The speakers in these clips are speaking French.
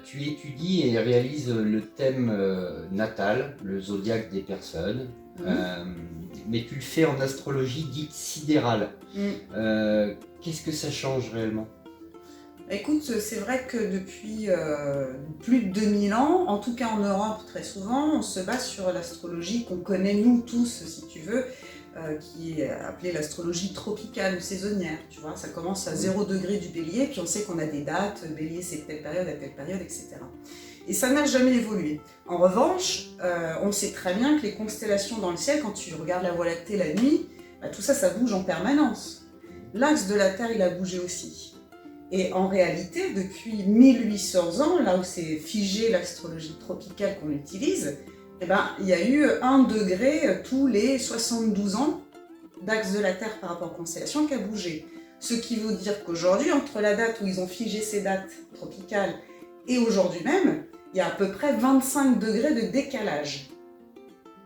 Tu étudies et réalises le thème natal, le zodiaque des personnes, Mhm. mais tu le fais en astrologie dite sidérale. Qu'est-ce que ça change réellement? Écoute, c'est vrai que depuis plus de 2000 ans, en tout cas en Europe très souvent, on se base sur l'astrologie qu'on connaît nous tous, si tu veux, qui est appelée l'astrologie tropicale ou saisonnière. Tu vois, ça commence à 0 degré du bélier, puis on sait qu'on a des dates, bélier c'est telle période à telle période, etc. Et ça n'a jamais évolué. En revanche, on sait très bien que les constellations dans le ciel, quand tu regardes la Voie lactée la nuit, bah, tout ça, ça bouge en permanence. L'axe de la Terre, il a bougé aussi. Et en réalité, depuis 1800 ans, là où c'est figé l'astrologie tropicale qu'on utilise, eh ben, il y a eu 1 degré tous les 72 ans d'axe de la Terre par rapport aux constellations qui a bougé. Ce qui veut dire qu'aujourd'hui, entre la date où ils ont figé ces dates tropicales et aujourd'hui même, il y a à peu près 25 degrés de décalage.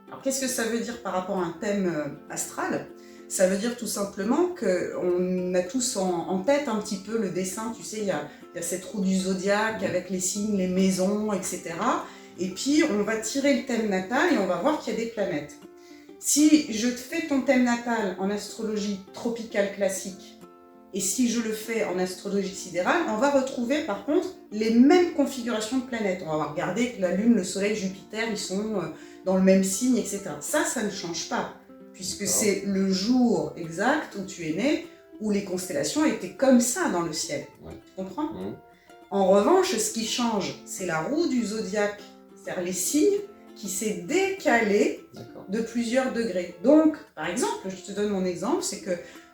Alors qu'est-ce que ça veut dire par rapport à un thème astral ? Ça veut dire tout simplement qu'on a tous en tête un petit peu le dessin, tu sais, il y a cette roue du zodiaque avec les signes, les maisons, etc. Et puis on va tirer le thème natal et on va voir qu'il y a des planètes. Si je te fais ton thème natal en astrologie tropicale classique et si je le fais en astrologie sidérale, on va retrouver par contre les mêmes configurations de planètes. On va regarder que la Lune, le Soleil, Jupiter, ils sont dans le même signe, etc. Ça ne change pas, puisque c'est le jour exact où tu es né, où les constellations étaient comme ça dans le ciel. Ouais. Tu comprends ? En revanche, ce qui change, c'est la roue du zodiaque, c'est-à-dire les signes qui s'est décalé de plusieurs degrés. Donc, par exemple, je te donne mon exemple, c'est que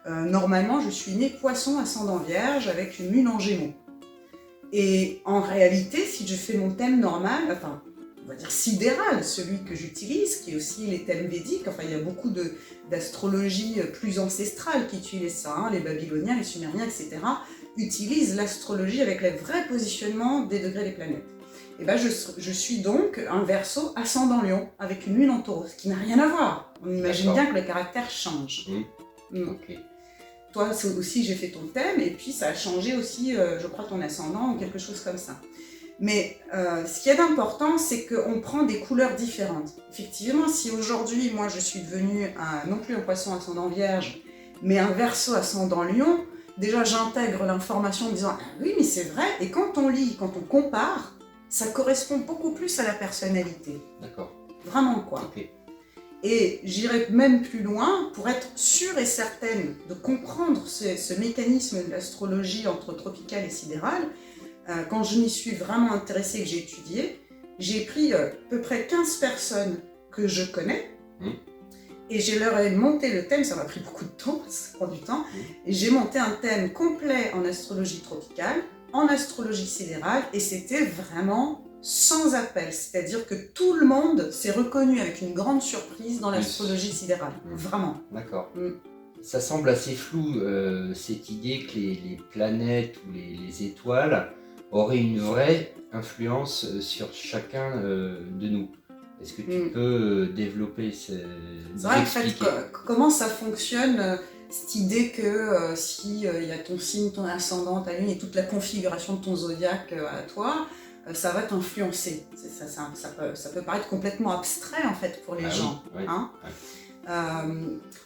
normalement, je suis née Poisson ascendant Vierge avec une lune en Gémeaux. Et en réalité, si je fais mon thème normal, enfin, on va dire sidéral, celui que j'utilise, qui est aussi les thèmes védiques, enfin, il y a beaucoup d'astrologie plus ancestrale qui utilisent ça, hein, les Babyloniens, les Sumériens, etc., utilisent l'astrologie avec le vrai positionnement des degrés des planètes. Et ben je suis donc un Verseau ascendant Lion, avec une lune en Taureau, ce qui n'a rien à voir. On imagine bien que le caractère change. Okay. Toi aussi, j'ai fait ton thème, et puis ça a changé aussi, je crois, ton ascendant, ou quelque chose comme ça. Mais ce qui est important, c'est qu'on prend des couleurs différentes. Effectivement, si aujourd'hui, moi, je suis devenue non plus un Poisson ascendant Vierge, mais un Verseau ascendant Lion, déjà, j'intègre l'information en me disant « Ah oui, mais c'est vrai », et quand on lit, quand on compare, ça correspond beaucoup plus à la personnalité. D'accord. Vraiment, quoi. Okay. Et j'irai même plus loin pour être sûre et certaine de comprendre ce mécanisme de l'astrologie entre tropicale et sidérale. Quand je m'y suis vraiment intéressée et que j'ai étudié, j'ai pris à peu près 15 personnes que je connais et je leur ai monté le thème, ça m'a pris beaucoup de temps, ça prend du temps, et j'ai monté un thème complet en astrologie tropicale, en astrologie sidérale, et c'était vraiment sans appel, c'est-à-dire que tout le monde s'est reconnu avec une grande surprise dans l'astrologie sidérale, vraiment. D'accord. Ça semble assez flou, cette idée que les planètes ou les étoiles auraient une vraie influence sur chacun de nous. Est-ce que tu peux développer C'est vrai, en fait, comment ça fonctionne, cette idée que si il y a ton signe, ton ascendant, ta lune et toute la configuration de ton zodiaque à toi, ça va t'influencer. Ça peut paraître complètement abstrait en fait pour les gens. Oui, hein,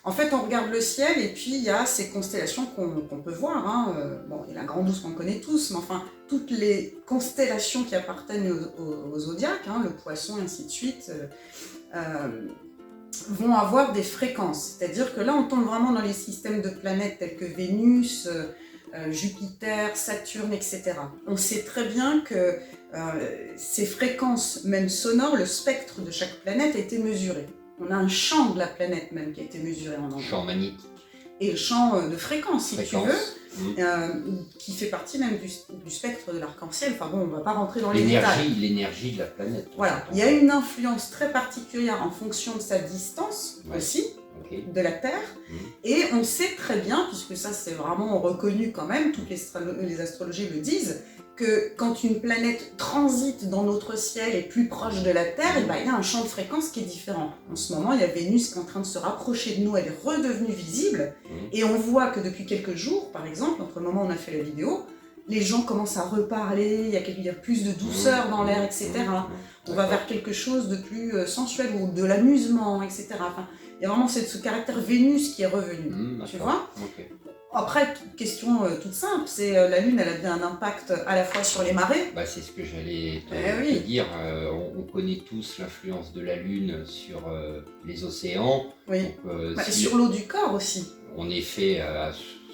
en fait, on regarde le ciel et puis il y a ces constellations qu'on peut voir. Hein. Bon, il y a la Grande Ourse qu'on connaît tous, mais enfin, toutes les constellations qui appartiennent au zodiaque, hein, le Poisson et ainsi de suite, vont avoir des fréquences. C'est-à-dire que là, on tombe vraiment dans les systèmes de planètes tels que Vénus, Jupiter, Saturne, etc. On sait très bien que ces fréquences, même sonores, le spectre de chaque planète a été mesuré. On a un champ de la planète même qui a été mesuré en anglais. Champ magnétique. Et le champ de fréquence, si tu veux, qui fait partie même du spectre de l'arc-en-ciel. Enfin bon, on ne va pas rentrer dans les détails. L'énergie de la planète. Voilà, il y a une influence très particulière en fonction de sa distance aussi, de la Terre. Et on sait très bien, puisque ça c'est vraiment reconnu quand même, toutes les astrologies le disent, que quand une planète transite dans notre ciel et plus proche de la Terre, et ben, il y a un champ de fréquence qui est différent. En ce moment, il y a Vénus qui est en train de se rapprocher de nous, elle est redevenue visible, et on voit que depuis quelques jours, par exemple, entre le moment où on a fait la vidéo, les gens commencent à reparler, il y a plus de douceur dans l'air, etc. On va vers quelque chose de plus sensuel ou de l'amusement, etc. Enfin, il y a vraiment ce caractère Vénus qui est revenu, tu vois. Après, question toute simple, c'est la Lune, elle a bien un impact à la fois sur les marées. Bah, c'est ce que j'allais te dire. On connaît tous l'influence de la Lune sur les océans. Oui. Donc, sur l'eau du corps aussi. On est fait à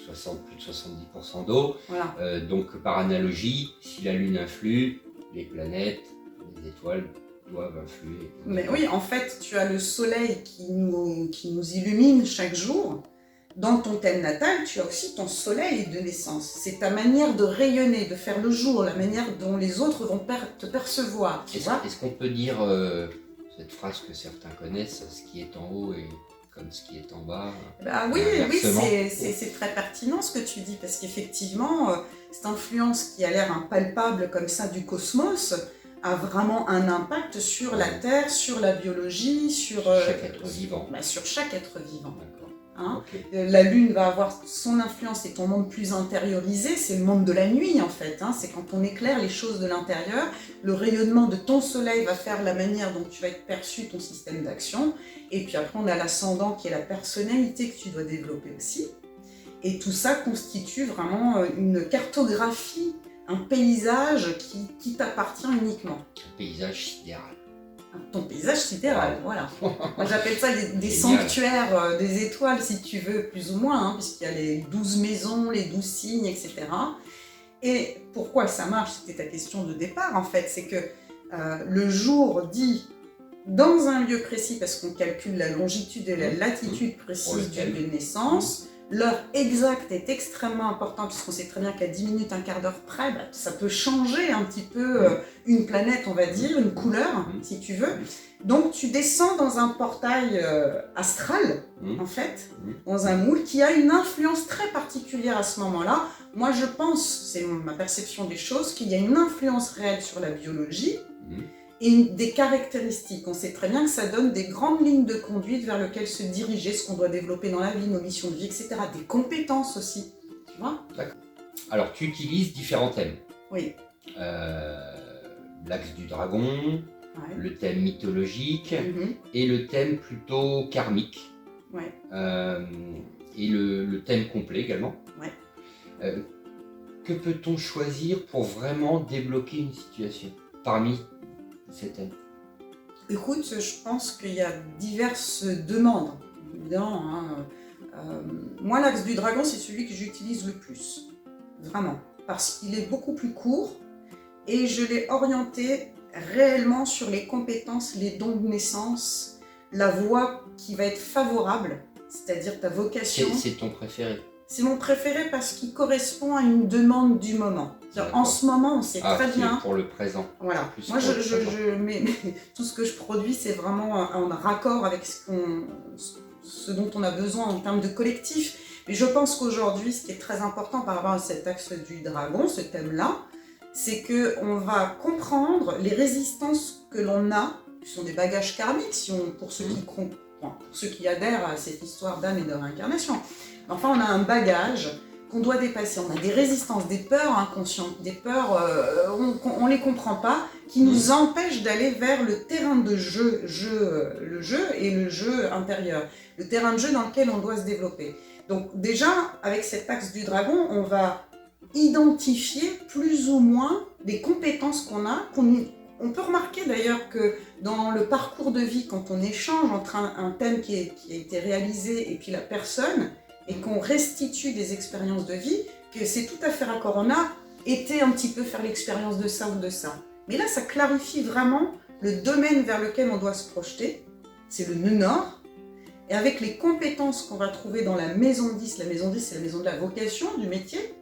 plus de 70% d'eau. Voilà. Donc par analogie, si la Lune influe, les planètes, les étoiles doivent influer. Mais oui, en fait, tu as le Soleil qui nous illumine chaque jour. Dans ton thème natal, tu as aussi ton soleil de naissance. C'est ta manière de rayonner, de faire le jour, la manière dont les autres vont te percevoir. Est-ce qu'on peut dire cette phrase que certains connaissent, ce qui est en haut est comme ce qui est en bas? Bah oui, c'est très pertinent ce que tu dis, parce qu'effectivement, cette influence qui a l'air impalpable comme ça du cosmos a vraiment un impact sur la Terre, sur la biologie, sur chaque être vivant. Sur chaque être vivant. Hein, La Lune va avoir son influence et ton monde plus intériorisé, c'est le monde de la nuit en fait, c'est quand on éclaire les choses de l'intérieur, le rayonnement de ton soleil va faire la manière dont tu vas être perçu, ton système d'action, et puis après on a l'ascendant qui est la personnalité que tu dois développer aussi, et tout ça constitue vraiment une cartographie, un paysage qui t'appartient uniquement. Un paysage sidéral. Ton paysage sidéral, voilà. Moi j'appelle ça des sanctuaires des étoiles, si tu veux, plus ou moins, puisqu'il y a les 12 maisons, les 12 signes, etc. Et pourquoi ça marche, c'était ta question de départ, en fait, c'est que le jour dit dans un lieu précis, parce qu'on calcule la longitude et la latitude précise du lieu de naissance, l'heure exacte est extrêmement importante, puisqu'on sait très bien qu'à 10 minutes, un quart d'heure près, ça peut changer un petit peu une planète, on va dire, une couleur, si tu veux. Donc tu descends dans un portail astral, en fait, dans un moule, qui a une influence très particulière à ce moment-là. Moi je pense, c'est ma perception des choses, qu'il y a une influence réelle sur la biologie, et des caractéristiques. On sait très bien que ça donne des grandes lignes de conduite vers lesquelles se diriger, ce qu'on doit développer dans la vie, nos missions de vie, etc. Des compétences aussi, tu vois. D'accord. Alors, tu utilises différents thèmes. Oui. L'axe du dragon, le thème mythologique et le thème plutôt karmique. Et le thème complet également. Que peut-on choisir pour vraiment débloquer une situation parmi ces thèmes? Écoute, je pense qu'il y a diverses demandes. Évidemment, moi, l'axe du dragon, c'est celui que j'utilise le plus. Vraiment. Parce qu'il est beaucoup plus court et je l'ai orienté réellement sur les compétences, les dons de naissance, la voie qui va être favorable, c'est-à-dire ta vocation. C'est ton préféré? C'est mon préféré parce qu'il correspond à une demande du moment. En ce moment, on sait très bien. Pour le présent. Voilà. Moi, mais tout ce que je produis, c'est vraiment en raccord avec ce dont on a besoin en termes de collectif. Mais je pense qu'aujourd'hui, ce qui est très important par rapport à cet axe du dragon, ce thème-là, c'est qu'on va comprendre les résistances que l'on a, qui sont des bagages karmiques, pour ceux qui adhèrent à cette histoire d'âme et de réincarnation. Enfin, on a un bagage qu'on doit dépasser. On a des résistances, des peurs inconscientes, des peurs, on ne les comprend pas, qui nous empêchent d'aller vers le terrain de jeu, le jeu et le jeu intérieur, le terrain de jeu dans lequel on doit se développer. Donc déjà, avec cet axe du dragon, on va identifier plus ou moins les compétences qu'on a. On peut remarquer d'ailleurs que dans le parcours de vie, quand on échange entre un thème qui a été réalisé et puis la personne, et qu'on restitue des expériences de vie, que c'est tout à fait raccord. On a été un petit peu faire l'expérience de ça ou de ça. Mais là, ça clarifie vraiment le domaine vers lequel on doit se projeter. C'est le nœud nord. Et avec les compétences qu'on va trouver dans la maison 10, la maison 10, c'est la maison de la vocation, du métier.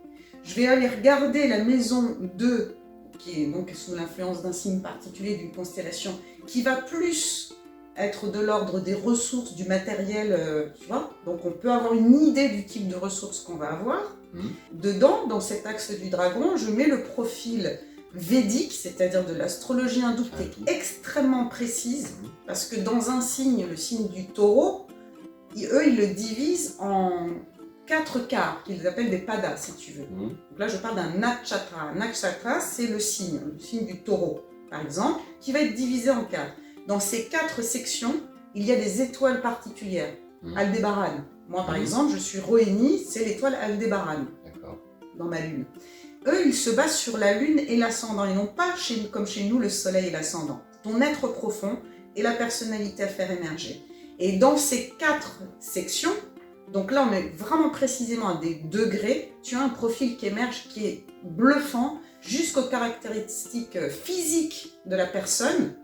Je vais aller regarder la maison 2, qui est donc sous l'influence d'un signe particulier, d'une constellation, qui va plus être de l'ordre des ressources, du matériel, tu vois. Donc on peut avoir une idée du type de ressources qu'on va avoir. Dedans, dans cet axe du dragon, je mets le profil védique, c'est-à-dire de l'astrologie hindoue, qui est extrêmement précise, parce que dans un signe, le signe du taureau, eux, ils le divisent en 4 quarts, qu'ils appellent des padas, si tu veux. Mhm. Donc là, je parle d'un nakshatra. Un nakshatra, c'est le signe du taureau, par exemple, qui va être divisé en 4. Dans ces 4 sections, il y a des étoiles particulières. Aldébaran. Moi, par exemple, je suis Rohénie, c'est l'étoile Aldébaran dans ma lune. Eux, ils se basent sur la lune et l'ascendant. Ils n'ont pas, comme chez nous, le soleil et l'ascendant. Ton être profond et la personnalité à faire émerger. Et dans ces 4 sections, donc là, on est vraiment précisément à des degrés, tu as un profil qui émerge, qui est bluffant, jusqu'aux caractéristiques physiques de la personne.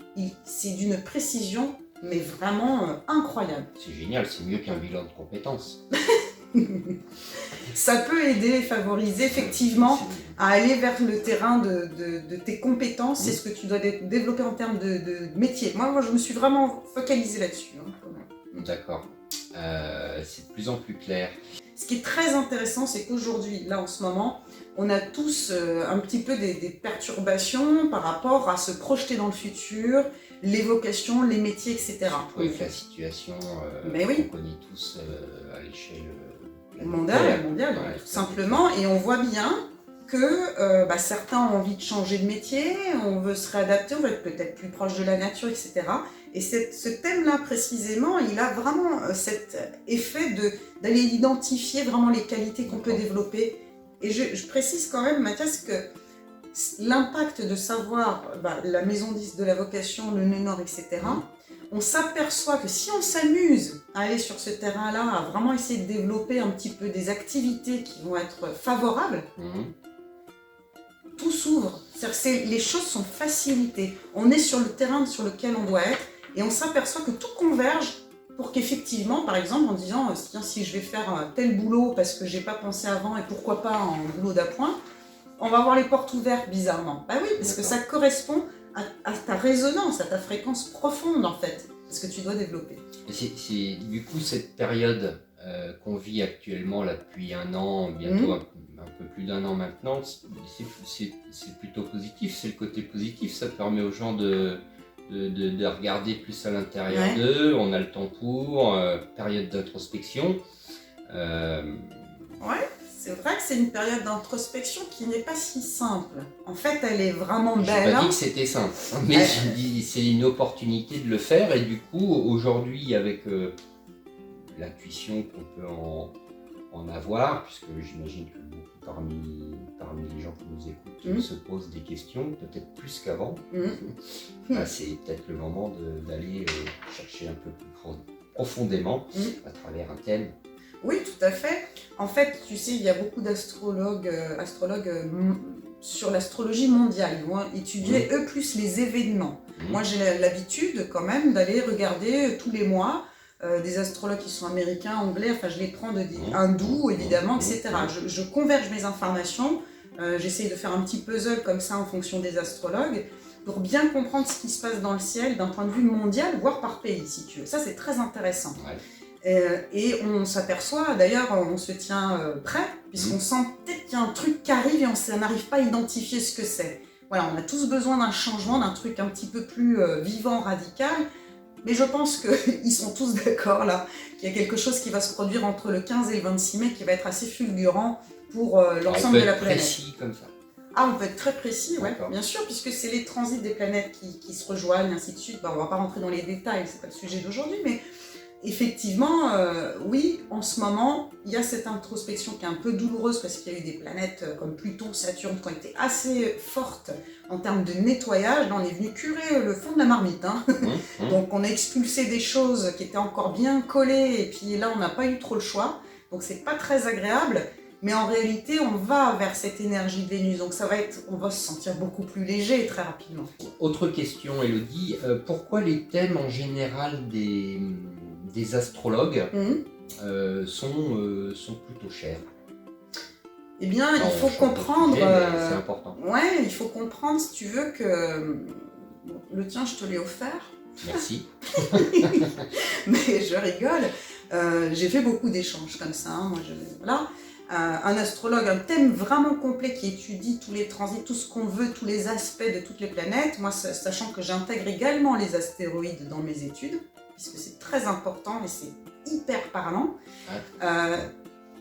C'est d'une précision, mais vraiment incroyable. C'est génial, c'est mieux qu'un bilan de compétences. Ça peut aider, favoriser effectivement à aller vers le terrain de tes compétences. C'est ce que tu dois développer en termes de métier. Moi, je me suis vraiment focalisée là-dessus. D'accord. C'est de plus en plus clair. Ce qui est très intéressant, c'est qu'aujourd'hui, là en ce moment, on a tous un petit peu des perturbations par rapport à se projeter dans le futur, les vocations, les métiers, etc. Avec la situation qu'on connaît tous à l'échelle mondiale, ouais, tout simplement. Et on voit bien que certains ont envie de changer de métier, on veut se réadapter, on veut être peut-être plus proche de la nature, etc. Et ce thème-là, précisément, il a vraiment cet effet d'aller identifier vraiment les qualités qu'on peut développer. Et je précise quand même, Mathias, que l'impact de savoir la maison 10 de la vocation, le nœud nord, etc., on s'aperçoit que si on s'amuse à aller sur ce terrain-là, à vraiment essayer de développer un petit peu des activités qui vont être favorables, tout s'ouvre. Les choses sont facilitées. On est sur le terrain sur lequel on doit être et on s'aperçoit que tout converge pour qu'effectivement, par exemple, en disant tiens, si je vais faire tel boulot parce que j'ai pas pensé avant et pourquoi pas en boulot d'appoint, on va avoir les portes ouvertes bizarrement. Bah oui, parce que ça correspond à ta résonance, à ta fréquence profonde en fait, ce que tu dois développer. C'est du coup cette période qu'on vit actuellement là depuis un an, bientôt un peu plus d'un an maintenant, c'est plutôt positif, c'est le côté positif, ça permet aux gens de regarder plus à l'intérieur d'eux, on a le temps pour, période d'introspection. Ouais, c'est vrai que c'est une période d'introspection qui n'est pas si simple. En fait, elle est vraiment belle. Je n'ai pas dit que c'était simple, mais c'est une opportunité de le faire et du coup, aujourd'hui, avec l'intuition qu'on peut en avoir, puisque j'imagine que beaucoup parmi les gens qui nous écoutent se posent des questions, peut-être plus qu'avant, c'est peut-être le moment d'aller chercher un peu plus profondément à travers un thème. Oui, tout à fait. En fait, tu sais, il y a beaucoup d'astrologues sur l'astrologie mondiale. Ils vont étudier, eux, plus les événements. Moi, j'ai l'habitude quand même d'aller regarder tous les mois des astrologues qui sont américains, anglais, enfin je les prends hindous évidemment, etc. Je converge mes informations, j'essaye de faire un petit puzzle comme ça en fonction des astrologues pour bien comprendre ce qui se passe dans le ciel d'un point de vue mondial, voire par pays si tu veux. Ça c'est très intéressant. Et on s'aperçoit, d'ailleurs on se tient prêt, puisqu'on sent peut-être qu'il y a un truc qui arrive et on n'arrive pas à identifier ce que c'est. Voilà, on a tous besoin d'un changement, d'un truc un petit peu plus vivant, radical. Mais je pense qu'ils sont tous d'accord là, qu'il y a quelque chose qui va se produire entre le 15 et le 26 mai qui va être assez fulgurant pour l'ensemble de la planète. On peut être précis comme ça. Ah, on peut être très précis, ouais, bien sûr, puisque c'est les transits des planètes qui se rejoignent, ainsi de suite. On ne va pas rentrer dans les détails, c'est pas le sujet d'aujourd'hui, mais effectivement, oui, en ce moment, il y a cette introspection qui est un peu douloureuse parce qu'il y a eu des planètes comme Pluton, Saturne qui ont été assez fortes en termes de nettoyage. Là, on est venu curer le fond de la marmite. Donc, on a expulsé des choses qui étaient encore bien collées et puis là, on n'a pas eu trop le choix. Donc, c'est pas très agréable. Mais en réalité, on va vers cette énergie de Vénus. Donc, on va se sentir beaucoup plus léger très rapidement. Autre question, Elodie. Pourquoi les thèmes en général des astrologues sont plutôt chers? Eh bien, il faut comprendre... c'est important. Ouais, il faut comprendre, si tu veux, que... le tien, je te l'ai offert. Merci. Mais je rigole. J'ai fait beaucoup d'échanges comme ça. Moi, voilà. Un astrologue, un thème vraiment complet qui étudie tous les transits, tout ce qu'on veut, tous les aspects de toutes les planètes. Moi, sachant que j'intègre également les astéroïdes dans mes études, puisque c'est très important et c'est hyper parlant.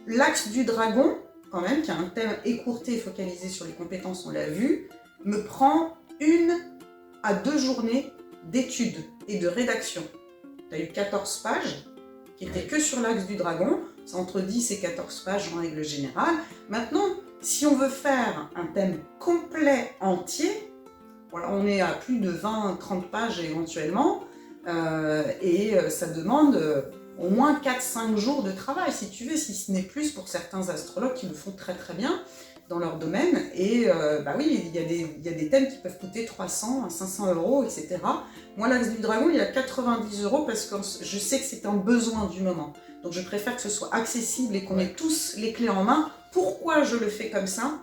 L'axe du dragon, quand même, qui a un thème écourté et focalisé sur les compétences, on l'a vu, me prend 1 à 2 journées d'études et de rédaction. Tu as eu 14 pages qui étaient que sur l'axe du dragon, c'est entre 10 et 14 pages en règle générale. Maintenant, si on veut faire un thème complet entier, voilà, on est à plus de 20-30 pages éventuellement, et ça demande au moins 4-5 jours de travail, si tu veux, si ce n'est plus pour certains astrologues qui le font très très bien dans leur domaine. Et bah oui, il y a des thèmes qui peuvent coûter 300 à 500 euros, etc. Moi, l'axe du dragon, il y a 90 euros parce que je sais que c'est un besoin du moment. Donc je préfère que ce soit accessible et qu'on ait tous les clés en main. Pourquoi je le fais comme ça ?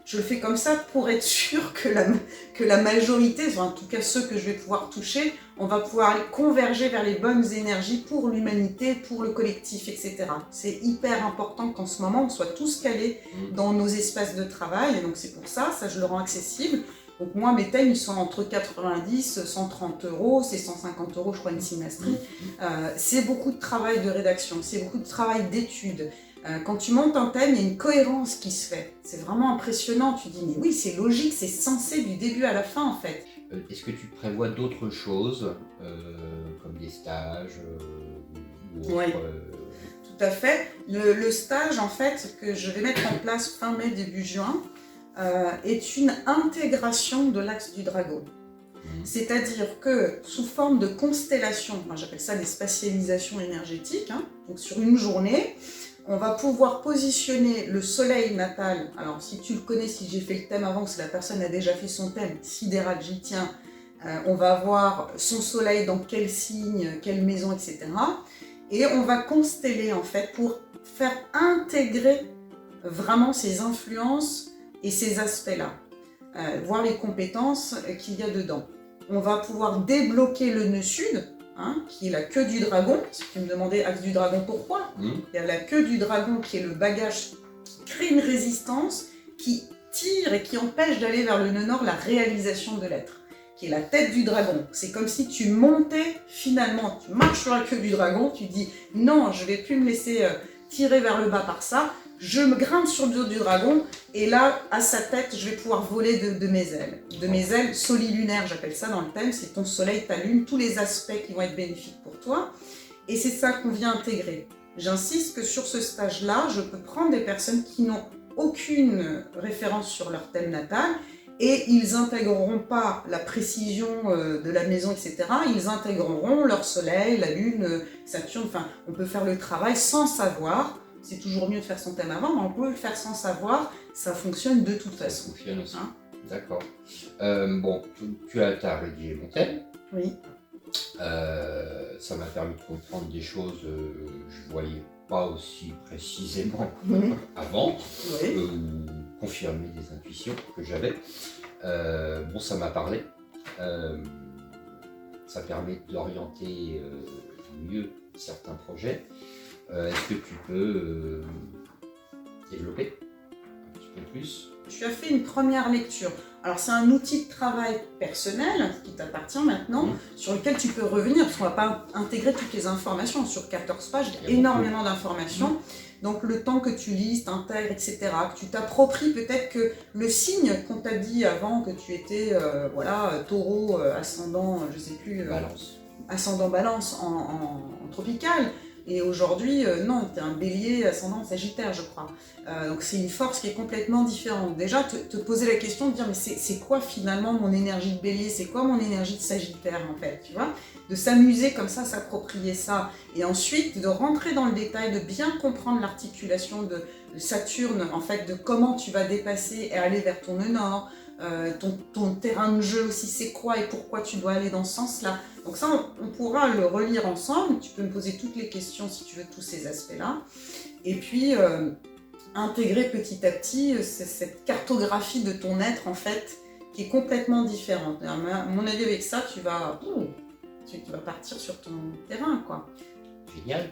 Je le fais comme ça pour être sûr que la majorité, enfin, en tout cas ceux que je vais pouvoir toucher, on va pouvoir aller converger vers les bonnes énergies pour l'humanité, pour le collectif, etc. C'est hyper important qu'en ce moment, on soit tous calés dans nos espaces de travail. Et donc c'est pour ça, je le rends accessible. Donc moi, mes thèmes, ils sont entre 90, 130 euros, c'est 150 euros, je crois, une synastrie. C'est beaucoup de travail de rédaction, c'est beaucoup de travail d'étude. Quand tu montes un thème, il y a une cohérence qui se fait. C'est vraiment impressionnant. Tu dis, mais oui, c'est logique, c'est censé du début à la fin, en fait. Est-ce que tu prévois d'autres choses, comme des stages ou autres, Oui, tout à fait. Le stage, en fait, que je vais mettre en place fin mai, début juin, est une intégration de l'axe du dragon. C'est-à-dire que sous forme de constellation, moi j'appelle ça des spatialisations énergétiques, hein, donc sur une journée, on va pouvoir positionner le soleil natal. Alors si tu le connais, si j'ai fait le thème avant, que la personne a déjà fait son thème, sidéral, j'y tiens, on va voir son soleil dans quel signe, quelle maison, etc. Et on va consteller en fait pour faire intégrer vraiment ces influences et ces aspects-là, voir les compétences qu'il y a dedans. On va pouvoir débloquer le nœud sud, hein, qui est la queue du dragon. Si tu me demandais, axe du dragon, pourquoi ? Il y a la queue du dragon qui est le bagage qui crée une résistance, qui tire et qui empêche d'aller vers le nœud nord la réalisation de l'être, qui est la tête du dragon. C'est comme si tu montais, finalement, tu marches sur la queue du dragon, tu dis « Non, je ne vais plus me laisser tirer vers le bas par ça ». Je me grimpe sur le dos du dragon et là, à sa tête, je vais pouvoir voler de mes ailes. De mes ailes solilunaires, j'appelle ça dans le thème, c'est ton soleil, ta lune, tous les aspects qui vont être bénéfiques pour toi. Et c'est ça qu'on vient intégrer. J'insiste que sur ce stage-là, je peux prendre des personnes qui n'ont aucune référence sur leur thème natal et ils n'intégreront pas la précision de la maison, etc. Ils intégreront leur soleil, la lune, Saturne, enfin, on peut faire le travail sans savoir. C'est toujours mieux de faire son thème avant, mais on peut le faire sans savoir, ça fonctionne de toute façon. Ça fonctionne aussi. Hein, d'accord. Bon, tu as rédigé mon thème. Oui. Ça m'a permis de comprendre des choses que je ne voyais pas aussi précisément avant, ou confirmer des intuitions que j'avais. Bon, ça m'a parlé. Ça permet d'orienter mieux certains projets. Est-ce que tu peux développer un petit peu plus ? Tu as fait une première lecture. Alors c'est un outil de travail personnel qui t'appartient maintenant, sur lequel tu peux revenir, parce qu'on ne va pas intégrer toutes les informations. Sur 14 pages, il y a énormément d'informations. Donc le temps que tu lises, t'intègres, etc., que tu t'appropries peut-être que le signe qu'on t'a dit avant, que tu étais taureau, ascendant, je sais plus, Balance. Ascendant balance en tropical. Et aujourd'hui, non, tu es un bélier ascendant sagittaire, je crois. Donc c'est une force qui est complètement différente. Déjà, te poser la question de dire, mais c'est quoi finalement mon énergie de bélier ? C'est quoi mon énergie de sagittaire, en fait, tu vois ? De s'amuser comme ça, s'approprier ça. Et ensuite, de rentrer dans le détail, de bien comprendre l'articulation de Saturne, en fait, de comment tu vas dépasser et aller vers ton nœud nord. Ton terrain de jeu aussi, c'est quoi et pourquoi tu dois aller dans ce sens-là. Donc ça, on pourra le relire ensemble. Tu peux me poser toutes les questions si tu veux, tous ces aspects-là. Et puis, intégrer petit à petit cette cartographie de ton être, en fait, qui est complètement différente. À mon avis, avec ça, tu vas partir sur ton terrain, quoi. Génial.